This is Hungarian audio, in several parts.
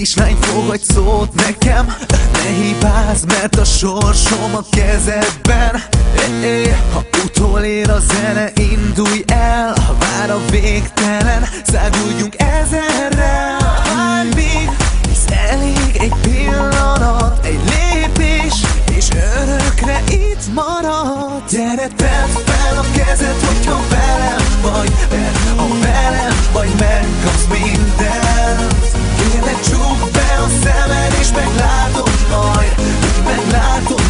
kislány, fogadj szót nekem. Ne hibázz, mert a sorsom a kezedben. Ha utolér a zene, indulj el. Ha vár a végtelen, száguljunk ezerrel. Várj még, hisz elég egy pillanat, egy lépés, és örökre itt marad. Gyere, tedd fel a kezed, hogyha velem vagy, mert ha velem vagy, megkapsz mindent. Kérlek, csukd be a szemed, és meglátod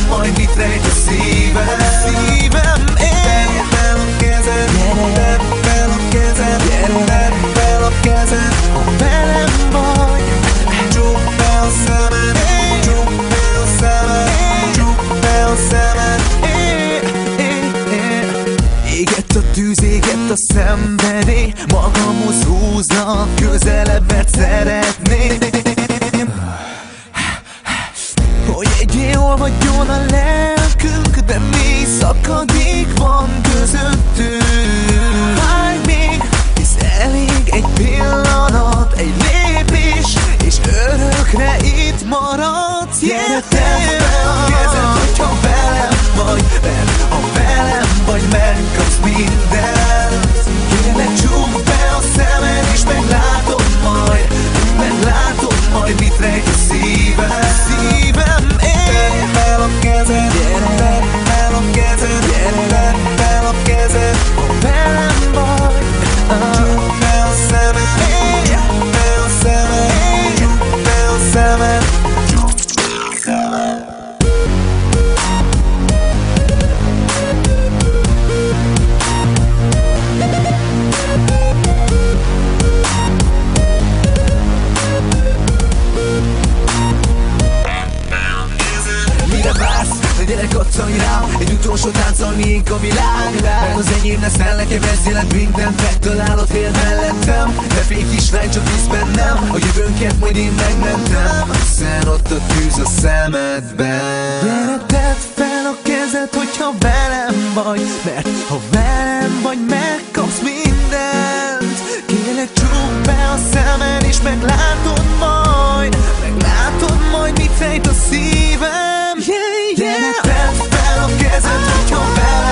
majd, mit rejt a szívem. Tedd fel a kezed, tedd fel a kezed, tedd fel a kezed, ha velem vagy. Csukd be a szemed, csukd be a szemed, csukd be a szemed. Égett a tűz, égett a szenvedély, magamhoz húznak közelebb, mert szeretném, hogy egyé olvadjon a lelkünk, de mi szakadék van közöttünk. Várj még, hisz elég egy pillanat, egy lépés, és örökre itt maradsz. Gyere, tedd fel a kezed, hogyha velem vagy, mert ha velem vagy, megkapsz mindent. Kérlek, csukd be a szemed, és meglátod majd, mit rejt a szívem. Tedd fel a kezed, tedd fel a kezed, tedd fel a kezed, ha velem vagy. Csukd be a szemed, csukd be a szemed, csukd be a szemed. Gyere, kattanj rám, egy utolsó tánccal miénk a világ. Mert az enyém leszel, nekem ez jelent mindent. Megtalálod fél mellettem, de fél kislány, csak hisz bennem. A jövőnket majd én megmentem, hiszen ott a tűz a szemedben. Gyere, tedd fel a kezed, hogyha velem vagy, mert ha velem vagy, megkapsz mindent. Kérlek, csukd be a szemed, és meglátod majd, mit rejt a szívem. Gyere, tedd fel a kezed, hogyha velem